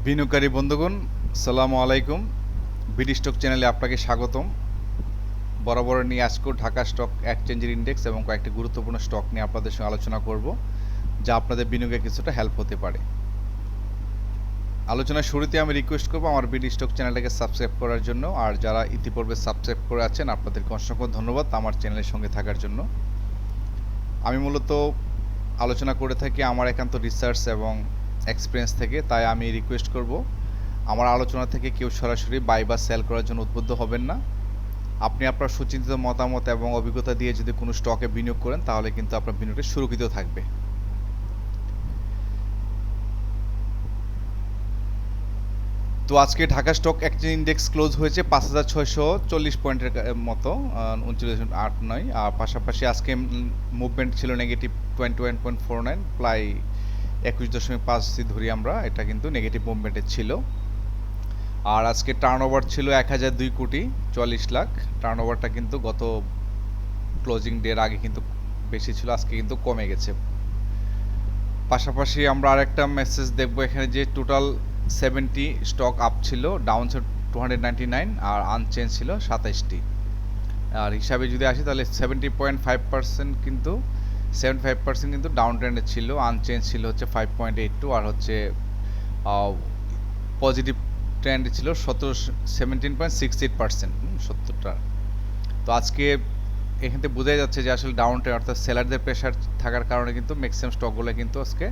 বিনিয়োগকারী বন্ধুগণ, সালামু আলাইকুম। বিডি স্টক চ্যানেলে আপনাকে স্বাগতম। বরাবর নিয়ে আজকেও ঢাকা স্টক এক্সচেঞ্জের ইন্ডেক্স এবং কয়েকটি গুরুত্বপূর্ণ স্টক নিয়ে আপনাদের সঙ্গে আলোচনা করব, যা আপনাদের বিনিয়োগে কিছুটা হেল্প হতে পারে। আলোচনার শুরুতে আমি রিকোয়েস্ট করব আমার বিডি স্টক চ্যানেলটাকে সাবস্ক্রাইব করার জন্য, আর যারা ইতিপূর্বে সাবস্ক্রাইব করে আছেন আপনাদেরকে অসংখ্য ধন্যবাদ আমার চ্যানেলের সঙ্গে থাকার জন্য। আমি মূলত আলোচনা করে থাকি আমার একান্ত রিসার্চ এবং এক্সপিরিয়েন্স থেকে, তাই আমি রিকোয়েস্ট করব আমার আলোচনা থেকে কেউ সরাসরি বাই বা সেল করার জন্য উদ্বুদ্ধ হবেন না। আপনি আপনার সুচিন্তিত মতামত এবং অভিজ্ঞতা দিয়ে যদি কোনো স্টকে বিনিয়োগ করেন তাহলে কিন্তু আপনার বিনিয়োগটা সুরক্ষিত থাকবে। তো আজকে Dhaka stock exchange index close হয়েছে ৫,৬৪০ পয়েন্টের মতো, ৩৯.৮৯। আর পাশাপাশি আজকে মুভমেন্ট ছিল নেগেটিভ 21.49, প্রায় ২১.৫ ধরি আমরা, এটা কিন্তু নেগেটিভ মুভমেন্টের ছিল। আর আজকে টার্নওভার ছিল ১,০০২,৪৪,০০,০০০। টার্নওভারটা কিন্তু গত ক্লোজিং ডের আগে কিন্তু বেশি ছিল, আজকে কিন্তু কমে গেছে। পাশাপাশি আমরা আরেকটা মেসেজ দেখবো এখানে যে টোটাল 70 স্টক আপ ছিল, ডাউন ছিল 299, আর আনচেঞ্জ ছিল 27টি। আর হিসাবে যদি আসি তাহলে 70.5% কিন্তু 75% কিন্তু ডাউন ট্রেন্ডে ছিল, আনচেঞ্জ ছিল হচ্ছে 5.82, আর হচ্ছে পজিটিভ ট্রেন্ডে ছিল 17.68%, 70টা। তো আজকে এখান থেকে বোঝাই যাচ্ছে যে আসলে ডাউন ট্রেন্ড, অর্থাৎ সেলারদের প্রেশার থাকার কারণে কিন্তু ম্যাক্সিমাম স্টকগুলো কিন্তু আজকে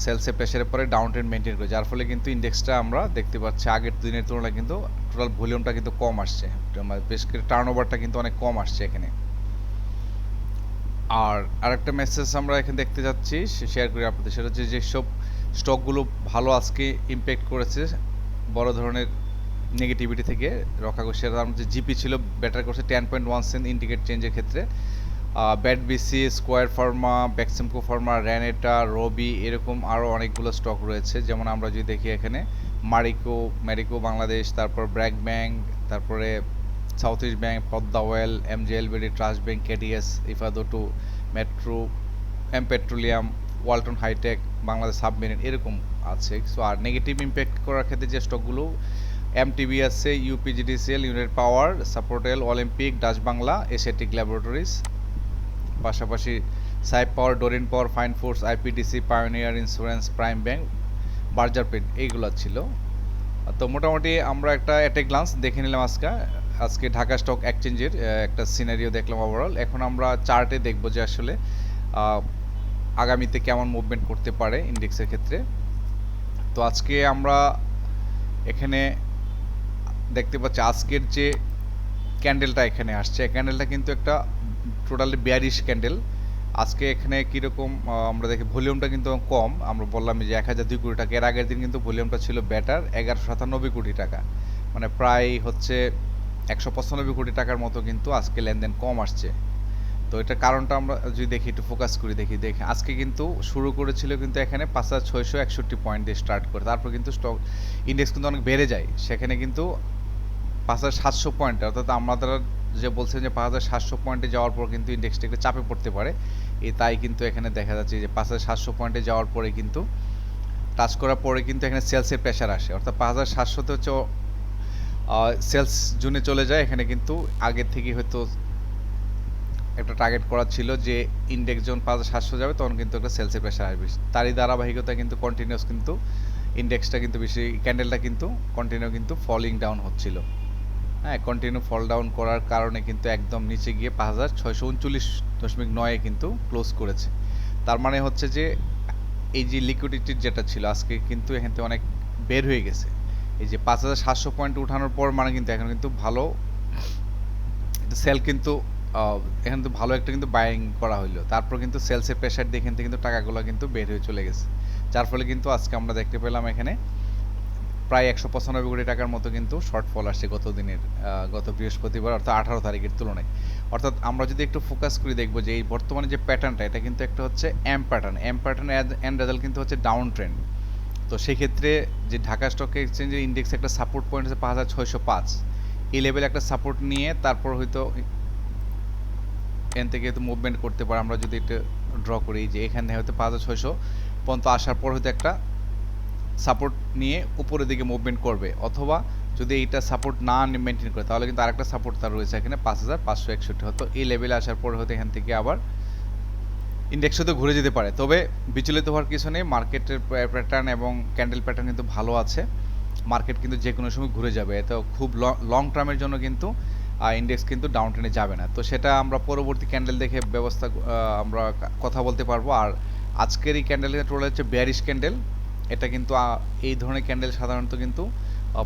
সেলসের প্রেশারের পরে ডাউন ট্রেন্ড মেনটেন করে, যার ফলে কিন্তু ইন্ডেক্সটা আমরা দেখতে পাচ্ছি আগের দিনের তুলনায় কিন্তু টোটাল ভলিউমটা কিন্তু কম আসছে, বেশ করে টার্নওভারটা কিন্তু অনেক কম আসছে এখানে। আর আরেকটা মেসেজ আমরা এখানে দেখতে যাচ্ছি, শেয়ার করি আপনাদের, সেটা হচ্ছে যেসব স্টকগুলো ভালো আজকে ইম্প্যাক্ট করেছে বড় ধরনের নেগেটিভিটি থেকে রক্ষা করছে, তার মধ্যে জিপি ছিল বেটার করছে 10.1 সেন্ট ইন্ডিকেট চেঞ্জের ক্ষেত্রে। BAT BC, Square Pharma, Beximco Pharma, Renata, Robi, এরকম আরও অনেকগুলো স্টক রয়েছে। যেমন আমরা যদি দেখি এখানে ম্যারিকো বাংলাদেশ, তারপর ব্র্যাক ব্যাংক, তারপরে South East Bank, Padma Oil, MJLBD, Trust Bank, KDS, ইফাদোটু, Metro, Petroleum, Walton Hitech, Bangladesh Submarine, এরকম আছে। সো আর নেগেটিভ ইম্প্যাক্ট করার ক্ষেত্রে যে স্টকগুলো, এমটিবি আছে, ইউপিজিডিসিএল, ইউনাইটেড পাওয়ার, সাপোর্টেল, Olympic, Dutch Bangla, Asiatic Laboratories, পাশাপাশি সাইপ Power, Doreen Power, Fine Force, IPDC, Pioneer Insurance, Prime Bank, Berger পেট, এইগুলো ছিল। তো মোটামুটি আমরা একটা অ্যাট এ গ্লান্স দেখে নিলাম আজকে ঢাকা স্টক এক্সচেঞ্জের একটা সিনারিও দেখলাম ওভারঅল। এখন আমরা চার্টে দেখবো যে আসলে আগামীতে কেমন মুভমেন্ট করতে পারে ইন্ডেক্সের ক্ষেত্রে। তো আজকে আমরা এখানে দেখতে পাচ্ছি আজকের যে ক্যান্ডেলটা এখানে আসছে, ক্যান্ডেলটা কিন্তু একটা টোটালি বিয়ারিশ ক্যান্ডেল। আজকে এখানে কীরকম আমরা দেখি ভলিউমটা কিন্তু কম, আমরা বললাম যে 1,002 কোটি টাকা। এর আগের দিন কিন্তু ভলিউমটা ছিল বেটার, 1197 কোটি টাকা, মানে প্রায় হচ্ছে 195 কোটি টাকার মতো কিন্তু আজকে লেনদেন কম আসছে। তো এটার কারণটা আমরা যদি দেখি, একটু ফোকাস করি, দেখি আজকে কিন্তু শুরু করেছিল কিন্তু এখানে 5,661 পয়েন্ট দিয়ে স্টার্ট করে, তারপর কিন্তু স্টক ইন্ডেক্স কিন্তু অনেক বেড়ে যায়, সেখানে কিন্তু 5,700 পয়েন্ট, অর্থাৎ আমাদের যে বলছেন যে 5,700 পয়েন্টে যাওয়ার পর কিন্তু ইন্ডেক্সটা একটু চাপে পড়তে পারে, তাই কিন্তু এখানে দেখা যাচ্ছে যে 5,700 পয়েন্টে যাওয়ার পরে কিন্তু টাচ করার পরে কিন্তু এখানে সেলসের প্রেশার আসে, অর্থাৎ 5,700তে হচ্ছে সেলস জোনে চলে যায়। এখানে কিন্তু আগের থেকে হয়তো একটা টার্গেট করা ছিল যে ইন্ডেক্স যখন 5,700 যাবে তখন কিন্তু একটা সেলসের প্রেশার আসবে, তারই ধারাবাহিকতা কিন্তু কন্টিনিউয়াস কিন্তু ইন্ডেক্সটা কিন্তু বেশি, ক্যান্ডেলটা কিন্তু কন্টিনিউ কিন্তু ফলিং ডাউন হচ্ছিল। হ্যাঁ, কন্টিনিউ ফল ডাউন করার কারণে কিন্তু একদম নিচে গিয়ে 5,639.9 কিন্তু ক্লোজ করেছে। তার মানে হচ্ছে যে এই যে লিকুইডিটির যেটা ছিল আজকে কিন্তু এখান থেকে অনেক বের হয়ে গেছে। এই যে 5,700 পয়েন্ট উঠানোর পর মানে কিন্তু এখন কিন্তু ভালো সেল কিন্তু এখান থেকে ভালো একটা কিন্তু বাইং করা হইলো, তারপর কিন্তু সেলসের প্রেশার দিয়ে এখান থেকে কিন্তু টাকাগুলো কিন্তু বের হয়ে চলে গেছে, যার ফলে কিন্তু আজকে আমরা দেখতে পেলাম এখানে প্রায় 195 কোটি টাকার মতো কিন্তু শর্টফল আসছে গত বৃহস্পতিবার, অর্থাৎ 18 তারিখের তুলনায়। অর্থাৎ আমরা যদি একটু ফোকাস করে দেখবো যে এই বর্তমানে যে প্যাটার্নটা, এটা কিন্তু একটা হচ্ছে এম প্যাটার্ন এন্ড রেজাল্ট কিন্তু হচ্ছে ডাউন ট্রেন্ড। তো সেক্ষেত্রে যে ঢাকা স্টক এক্সচেঞ্জের ইন্ডেক্স একটা সাপোর্ট পয়েন্ট হচ্ছে 5,605, এই লেভেলে একটা সাপোর্ট নিয়ে তারপর হয়তো এখান থেকে হয়তো মুভমেন্ট করতে পারে। আমরা যদি একটু ড্র করি যে এখানে হয়তো 5,600 পর্যন্ত আসার পর হয়তো একটা সাপোর্ট নিয়ে উপরের দিকে মুভমেন্ট করবে, অথবা যদি এইটা সাপোর্ট না মেনটেন করে তাহলে কিন্তু আরেকটা সাপোর্ট তার রয়েছে এখানে 5561 হতো। এই লেভেলে আসার পরে হয়তো এখান থেকে আবার ইন্ডেক্স তো ঘুরে যেতে পারে, তবে বিচলিত হওয়ার কিছু নেই। মার্কেটের প্যাটার্ন এবং ক্যান্ডেল প্যাটার্ন কিন্তু ভালো আছে, মার্কেট কিন্তু যে কোনো সময় ঘুরে যাবে। এত খুব লং টার্মের জন্য কিন্তু ইন্ডেক্স কিন্তু ডাউন ট্রেনে যাবে না। তো সেটা আমরা পরবর্তী ক্যান্ডেল দেখে ব্যবস্থা আমরা কথা বলতে পারবো। আর আজকের এই ক্যান্ডেলের টোটাল হচ্ছে বেয়ারিশ ক্যান্ডেল। এটা কিন্তু এই ধরনের ক্যান্ডেল সাধারণত কিন্তু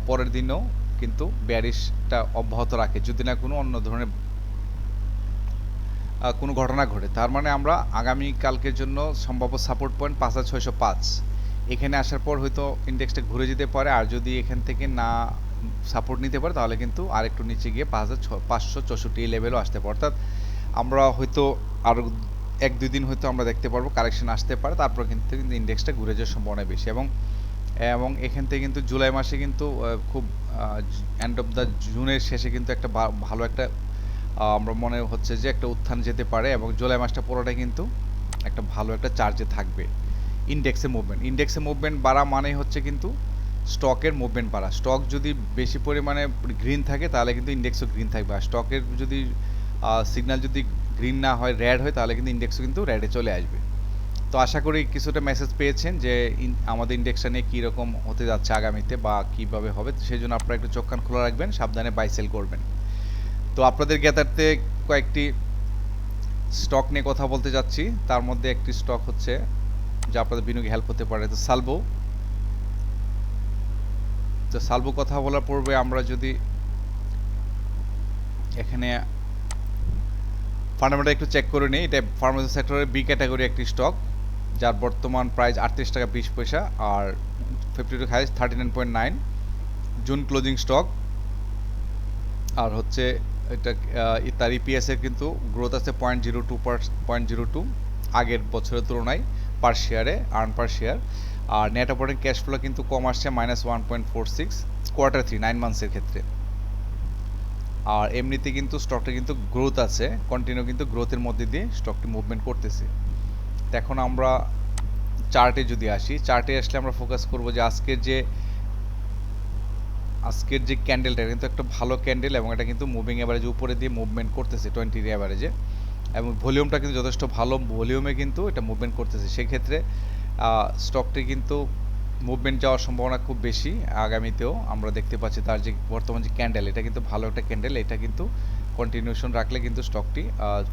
পরের দিনও কিন্তু বেয়ারিশটা অব্যাহত রাখে, যদি না কোনো অন্য ধরনের কোনো ঘটনা ঘটে। তার মানে আমরা আগামী কালকের জন্য সম্ভাব্য সাপোর্ট পয়েন্ট 5605, এখানে আসার পর হয়তো ইন্ডেক্সটা ঘুরে যেতে পারে। আর যদি এখান থেকে না সাপোর্ট নিতে পারে তাহলে কিন্তু আরেকটু নিচে গিয়ে 5564 এই লেভেলও আসতে পারে। অর্থাৎ আমরা হয়তো আরও 1-2 দিন হয়তো আমরা দেখতে পারবো কারেকশন আসতে পারে, তারপর কিন্তু ইন্ডেক্সটা ঘুরে যাওয়ার সম্ভাবনা বেশি। এবং এখান থেকে কিন্তু জুলাই মাসে কিন্তু খুব এন্ড অফ দ্য জুনের শেষে কিন্তু একটা ভালো একটা আমরা মনে হচ্ছে যে একটা উত্থান যেতে পারে, এবং জুলাই মাসটা পুরোটাই কিন্তু একটা ভালো একটা চার্জে থাকবে। ইন্ডেক্সে মুভমেন্ট বাড়া মানেই হচ্ছে কিন্তু স্টকের মুভমেন্ট বাড়া। স্টক যদি বেশি পরিমাণে গ্রিন থাকে তাহলে কিন্তু ইন্ডেক্সও গ্রিন থাকবে, আর স্টকের যদি সিগন্যাল যদি গ্রিন না হয়, রেড হয়, তাহলে কিন্তু ইন্ডেক্সও কিন্তু রেডে চলে আসবে। তো আশা করি কিছুটা মেসেজ পেয়েছেন যে আমাদের ইন্ডেক্সটা নিয়ে কীরকম হতে যাচ্ছে আগামীতে বা কীভাবে হবে। সেই জন্য আপনারা একটু চোখ কান খোলা রাখবেন, সাবধানে বাই সেল করবেন। তো আপনাদের জ্ঞাতার্থে কয়েকটি স্টক নিয়ে কথা বলতে যাচ্ছি। তার মধ্যে একটি স্টক হচ্ছে যা আপনাদের বিনিয়োগে হেল্প হতে পারে, তো সালভো কথা বলার পূর্বে আমরা যদি এখানে ফান্ডামেন্টাল একটু চেক করে নিই। এটা ফার্মাসি সেক্টরের বি ক্যাটাগরি একটি স্টক, যার বর্তমান প্রাইস 38 টাকা 20 পয়সা, আর 52 হাইস 39.9 জুন ক্লোজিং স্টক। আর হচ্ছে এটা তার ইপিএসের কিন্তু গ্রোথ আছে 0.02 আগের বছরের তুলনায় পার শেয়ারে, আর্ন পার শেয়ার। আর নেট অপারেটিং ক্যাশ ফ্লো কিন্তু কম আসছে -1.46 কোয়ার্টার 3 9 মান্থসের ক্ষেত্রে। আর এমনিতে কিন্তু স্টকটা কিন্তু গ্রোথ আছে, কন্টিনিউ কিন্তু গ্রোথের মধ্যে দিয়ে স্টকটি মুভমেন্ট করতেছে। তো এখন আমরা চার্টে যদি আসি, চার্টে আসলে আমরা ফোকাস করব যে আজকের যে ক্যান্ডেলটা কিন্তু একটা ভালো ক্যান্ডেল, এবং এটা কিন্তু মুভিং অ্যাভারেজ উপরে দিয়ে মুভমেন্ট করতেছে 20 অ্যাভারেজে, এবং ভলিউমটা কিন্তু যথেষ্ট ভালো ভলিউমে কিন্তু এটা মুভমেন্ট করতেছে। সেক্ষেত্রে স্টকটি কিন্তু মুভমেন্ট যাওয়ার সম্ভাবনা খুব বেশি। আগামীতেও আমরা দেখতে পাচ্ছি তার যে বর্তমান যে ক্যান্ডেল, এটা কিন্তু ভালো একটা ক্যান্ডেল, এটা কিন্তু কন্টিনিউশন রাখলে কিন্তু স্টকটি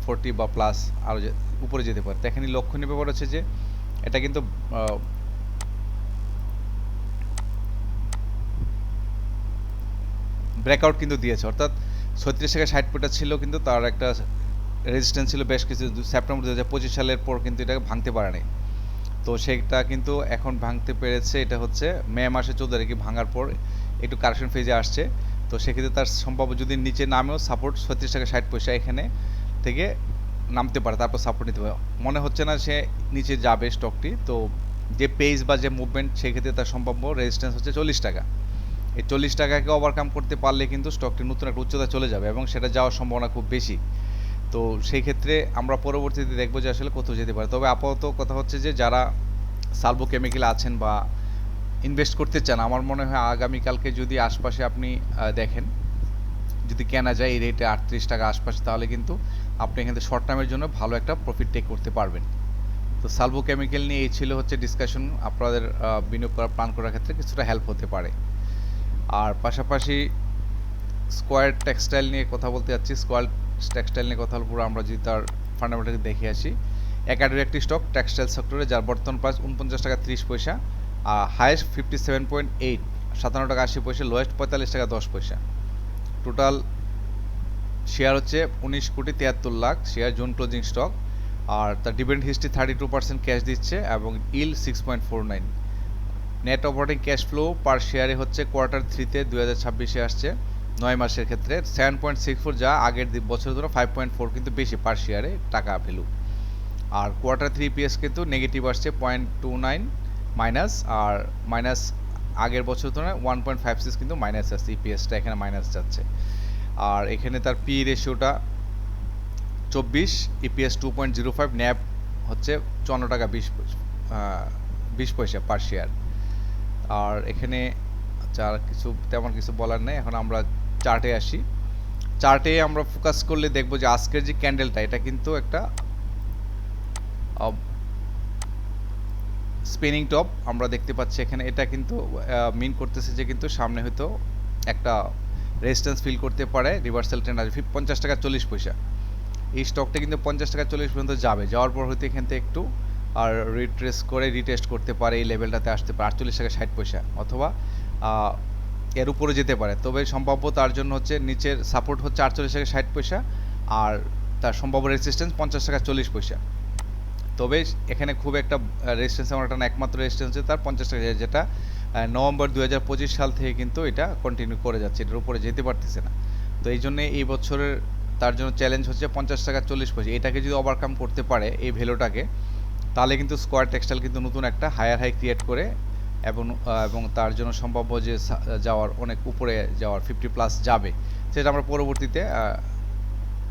40 বা প্লাস আরও উপরে যেতে পারে। তো এখানে লক্ষণীয় ব্যাপার হচ্ছে যে এটা কিন্তু ব্রেকআউট কিন্তু দিয়েছে, অর্থাৎ 36 টাকা 60 পয়সা ছিল, কিন্তু তার একটা রেজিস্ট্যান্স ছিল বেশ কিছু সেপ্টেম্বর 2025 সালের পর কিন্তু এটাকে ভাঙতে পারেনি। তো সেটা কিন্তু এখন ভাঙতে পেরেছে। এটা হচ্ছে মে মাসে 14 তারিখে ভাঙার পর একটু কারেকশন ফেজে আসছে। তো সেক্ষেত্রে তার সম্ভাব্য যদি নিচে নামেও সাপোর্ট 36 টাকা 60 পয়সা এখানে থেকে নামতে পারে, তারপর সাপোর্ট নিতে পারে। মনে হচ্ছে না সে নিচে যাবে স্টকটি। তো যে পেজ বা যে মুভমেন্ট, সেক্ষেত্রে তার সম্ভাব্য রেজিস্ট্যান্স হচ্ছে 40 টাকা। এই 40 টাকাকে ওভারকাম করতে পারলে কিন্তু স্টকটি নতুন একটা উচ্চতায় চলে যাবে, এবং সেটা যাওয়ার সম্ভাবনা খুব বেশি। তো সেই ক্ষেত্রে আমরা পরবর্তীতে দেখবো যে আসলে কোথাও যেতে পারে। তবে আপাতত কথা হচ্ছে যে যারা সালভো কেমিক্যাল আছেন বা ইনভেস্ট করতে চান, আমার মনে হয় আগামীকালকে যদি আশপাশে আপনি দেখেন, যদি কেনা যায় এই রেটে 38 টাকা আশপাশে, তাহলে কিন্তু আপনি এখান থেকে শর্ট টার্মের জন্য ভালো একটা প্রফিট টেক করতে পারবেন। তো সালভো কেমিক্যাল নিয়ে এই ছিল হচ্ছে ডিসকাশন, আপনাদের বিনিয়োগ করার প্ল্যান করার ক্ষেত্রে কিছুটা হেল্প হতে পারে। আর পাশাপাশি স্কোয়ার টেক্সটাইল নিয়ে কথা বলতে যাচ্ছি। স্কোয়ার টেক্সটাইল নিয়ে কথা বলবো আমরা যদি তার ফান্ডামেন্টালি দেখে আসি। একাডেমির একটি স্টক টেক্সটাইল সেক্টরে, যার বর্তমান প্রাইস 49 টাকা 30 পয়সা, হাইয়েস্ট 57.8 57 টাকা 80 পয়সা, লোয়েস্ট 45 টাকা 10 পয়সা। টোটাল শেয়ার হচ্ছে 19,73,00,000 শেয়ার, জুন ক্লোজিং স্টক। আর তার ডিভিডেন্ড হিস্ট্রি 32% ক্যাশ দিচ্ছে, এবং ইল 6.49। নেট অপারেটিং ক্যাশ ফ্লো পার শেয়ারে হচ্ছে কোয়ার্টার 3-তে 2026-এ আসছে 9 মাসের ক্ষেত্রে 7.64, যা আগের বছরের জন্য 5.4 কিন্তু বেশি পার শেয়ারে টাকা ভ্যালু। আর কোয়ার্টার 3 ইপিএস কিন্তু নেগেটিভ আসছে 0.29 মাইনাস, আর মাইনাস আগের বছরের তুলনায় 1.56 কিন্তু মাইনাস আসছে, ইপিএসটা এখানে মাইনাস যাচ্ছে। আর এখানে তার পি রেশিওটা 24, ইপিএস 2.05, ন্যাপ হচ্ছে 54 টাকা 20 পয়সা পার শেয়ার। আর এখানে আচ্ছা, আর কিছু তেমন কিছু বলার নেই। এখন আমরা চার্টে আসি। চার্টে আমরা ফোকাস করলে দেখব যে আজকের যে ক্যান্ডেলটা এটা কিন্তু একটা স্পিনিং টপ আমরা দেখতে পাচ্ছি এখানে। এটা কিন্তু মিন করতেছে যে কিন্তু সামনে হয়তো একটা রেজিস্ট্যান্স ফিল করতে পারে, রিভার্সাল ট্রেন্ড আসবে 50 টাকা 40 পয়সা। এই স্টকটা কিন্তু 50 টাকা 40 পর্যন্ত যাবে, যাওয়ার পর হয়তো এখান থেকে একটু আর রিটেস্ট করতে পারে, এই লেভেলটাতে আসতে পারে 48 টাকা 60 পয়সা, অথবা এর উপরে যেতে পারে। তবে সম্ভাব্য তার জন্য হচ্ছে নিচের সাপোর্ট হচ্ছে 48 টাকা 60 পয়সা, আর তার সম্ভাব্য রেজিস্ট্যান্স 50 টাকা 40 পয়সা। তবে এখানে খুব একটা রেজিস্ট্যান্স আমার একটা একমাত্র রেজিস্ট্যান্স হচ্ছে তার 50 টাকা, যেটা নভেম্বর 2025 সাল থেকে কিন্তু এটা কন্টিনিউ করে যাচ্ছে, এটার উপরে যেতে পারতেছে না। তো এই জন্যে এই বছরের তার জন্য চ্যালেঞ্জ হচ্ছে 50 টাকা 40 পয়সা। এটাকে যদি ওভারকাম করতে পারে এই ভ্যালুটাকে, তাহলে কিন্তু স্কয়ার টেক্সটাইল কিন্তু নতুন একটা হায়ার হাই ক্রিয়েট করে এবং তার জন্য সম্ভাব্য যে যাওয়ার অনেক উপরে যাওয়ার 50+ যাবে, সেটা আমরা পরবর্তীতে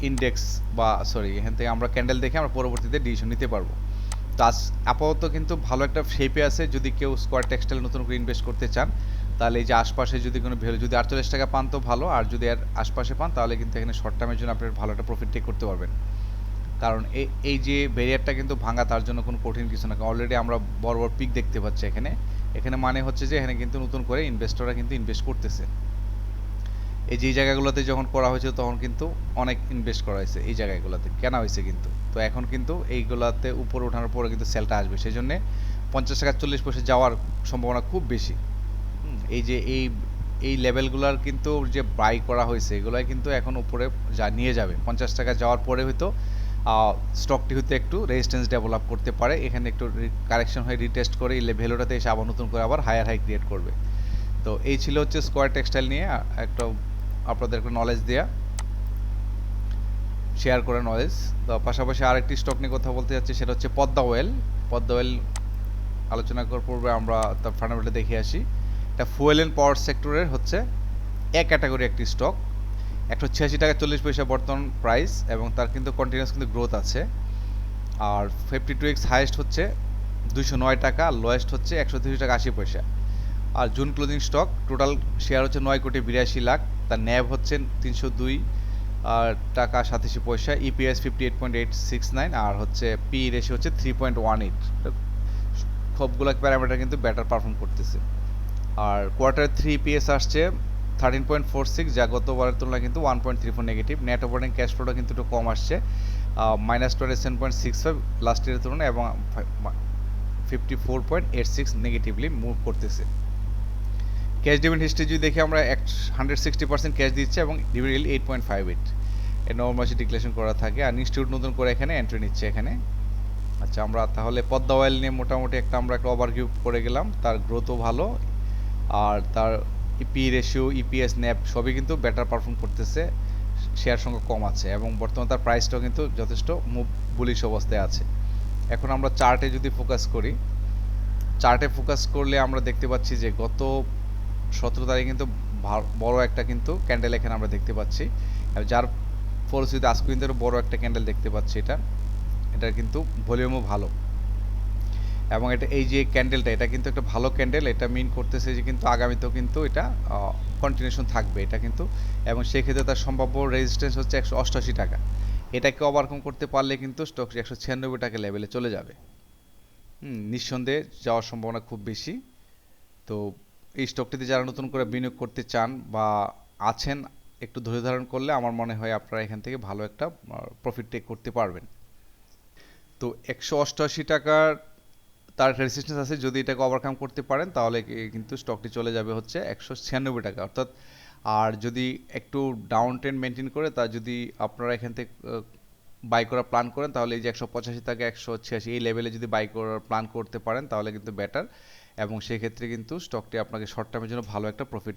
ইন্ডেক্স বা সরি এখান থেকে আমরা ক্যান্ডেল দেখে আমরা পরবর্তীতে ডিসিশন নিতে পারবো। তো আপাতত কিন্তু ভালো একটা শেপে আছে। যদি কেউ স্কয়ার টেক্সটাইল নতুন করে ইনভেস্ট করতে চান, তাহলে এই যে আশপাশে যদি কোনো ভ্যালু যদি 48 টাকা পান তো ভালো, আর যদি এর আশপাশে পান তাহলে কিন্তু এখানে শর্ট টার্মের জন্য আপনি ভালো একটা প্রফিট টেক করতে পারবেন। কারণ এই যে ব্যারিয়ারটা কিন্তু ভাঙা তার জন্য কোনো কঠিন কিছু না। অলরেডি আমরা বড় বড় পিক দেখতে পাচ্ছি এখানে। এখানে মানে হচ্ছে যে এখানে কিন্তু নতুন করে ইনভেস্টররা কিন্তু ইনভেস্ট করতেছে। এই যে জায়গাগুলোতে যখন করা হয়েছে তখন কিন্তু অনেক ইনভেস্ট করা হয়েছে, এই জায়গাগুলোতে কেনা হয়েছে কিন্তু। তো এখন কিন্তু এইগুলাতে উপরে ওঠানোর পরে কিন্তু সেলটা আসবে, সেই জন্যে 50 টাকা 40 পয়সা যাওয়ার সম্ভাবনা খুব বেশি। এই যে এই লেভেলগুলোর কিন্তু যে বাই করা হয়েছে এগুলাই কিন্তু এখন উপরে নিয়ে যাবে। 50 টাকা যাওয়ার পরে হয়তো স্টকটি হয়তো একটু রেজিস্ট্যান্স ডেভেলপ করতে পারে, এখানে একটু কারেকশন হয়ে রিটেস্ট করে এই ভ্যালুটাতে এসে আবার নতুন করে আবার হায়ার হাই ক্রিয়েট করবে। তো এই ছিল হচ্ছে স্কয়ার টেক্সটাইল নিয়ে একটা আপনাদের একটা নলেজ দেয়া, শেয়ার করে নলেজ। তো পাশাপাশি আরেকটি স্টক নিয়ে কথা বলতে যাচ্ছি, সেটা হচ্ছে পদ্মা অয়েল। পদ্মা অয়েল আলোচনা করার পূর্বে আমরা তার ফান্ডামেন্টাল দেখে আসি। এটা ফুয়েল অ্যান্ড পাওয়ার সেক্টরের হচ্ছে ক্যাটাগরি একটি স্টক। 186 টাকা 40 পয়সা বর্তমান প্রাইস, এবং তার কিন্তু কন্টিনিউয়াস কিন্তু গ্রোথ আছে। আর 52x হাইয়েস্ট হচ্ছে 209 টাকা, আর লোয়েস্ট হচ্ছে 130 টাকা 80 পয়সা। আর June closing stock total share হচ্ছে 9 কোটি 82 লাখ, তার ন্যাব হচ্ছে 302 টাকা 87 পয়সা, ইপিএস 58.869, আর হচ্ছে পি রেশিও হচ্ছে 3.18। সবগুলো প্যারামিটার কিন্তু বেটার পারফর্ম করতেছে। আর কোয়ার্টার 3 ইপিএস আসছে 13.46, যা গতবারের তুলনায় কিন্তু 1.34 নেগেটিভ। নেট অপারেটিং ক্যাশ ফ্লোটা কিন্তু একটু কম আসছে, -27.65 লাস্ট ইয়ারের তুলনায়, এবং 54.86 নেগেটিভলি মুভ করতেছে। ক্যাশ ডিভিডেন্ড হিস্ট্রি যদি দেখি আমরা 160% ক্যাশ দিচ্ছে, এবং ডিভিডেন্ড ইল্ড 8.58 এর নভেম্বর মাসে ডিক্লারেশন করা থাকে। আর ইনস্টিটিউট নতুন করে এখানে এন্ট্রি নিচ্ছে এখানে। আচ্ছা, আমরা তাহলে পদ্মা অয়েল নিয়ে মোটামুটি আমরা একটা ওভারভিউ করে গেলাম। তার গ্রোথও ভালো, আর তার পি রেশিও, ইপিএস, ন্যাপ সবই কিন্তু বেটার পারফর্ম করতেছে, শেয়ার সংখ্যা কম আছে, এবং বর্তমানে তার প্রাইসটাও কিন্তু যথেষ্ট বুলিশ অবস্থায় আছে। এখন আমরা চার্টে যদি ফোকাস করি, চার্টে ফোকাস করলে আমরা দেখতে পাচ্ছি যে গত 17 তারিখে কিন্তু বড় একটা কিন্তু ক্যান্ডেল এখানে আমরা দেখতে পাচ্ছি, যার ফলশ্রুতিতে আজকে কিন্তু বড় একটা ক্যান্ডেল দেখতে পাচ্ছি। এটার কিন্তু ভলিউমও ভালো, এবং এই যে ক্যান্ডেলটা এটা কিন্তু একটা ভালো ক্যান্ডেল। এটা মিন করতেছে যে কিন্তু আগামীতেও কিন্তু এটা কন্টিনিউশন থাকবে এটা কিন্তু, এবং সেক্ষেত্রে তার সম্ভাব্য রেজিস্ট্যান্স হচ্ছে 188 টাকা। এটাকে ওভারকাম করতে পারলে কিন্তু স্টক 196 টাকা লেভেলে চলে যাবে। নিঃসন্দেহে যাওয়ার সম্ভাবনা খুব বেশি। তো এই স্টকটিতে যারা নতুন করে বিনিয়োগ করতে চান বা আছেন, একটু ধৈর্য ধারণ করলে আমার মনে হয় আপনারা এখান থেকে ভালো একটা প্রফিট টেক করতে পারবেন। তো 188 টাকার তার রেজিস্ট্যান্স আছে, যদি এটাকে ওভারকাম করতে পারেন তাহলে কিন্তু স্টকটি চলে যাবে হচ্ছে 196 টাকা অর্থাৎ। আর যদি একটু ডাউন ট্রেন্ড মেনটেন করে তা যদি আপনারা এখান থেকে বাই করার প্ল্যান করেন, তাহলে এই যে 185 থেকে 186 এই লেভেলে যদি বাই করার প্ল্যান করতে পারেন তাহলে কিন্তু বেটার, এবং সেক্ষেত্রে কিন্তু স্টকটি আপনাকে শর্ট টার্মের জন্য ভালো একটা প্রফিট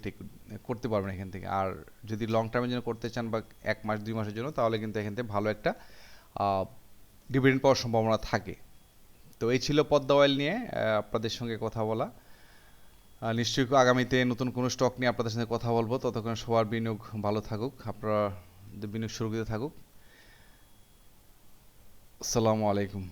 করতে পারবেন এখান থেকে। আর যদি লং টার্মের জন্য করতে চান বা 1 মাস 2 মাসের জন্য, তাহলে কিন্তু এখান থেকে ভালো একটা ডিভিডেন্ড পাওয়ার সম্ভাবনা থাকে। তো এই ছিল পদ্মা অয়েল নিয়ে আপনাদের সঙ্গে কথা বলা। নিশ্চয়ই আগামীতে নতুন কোনো স্টক নিয়ে আপনাদের সঙ্গে কথা বলবো। ততক্ষণ সবার বিনিয়োগ ভালো থাকুক, আপনারা বিনিয়োগ সুরক্ষিত থাকুক। আসসালামু আলাইকুম।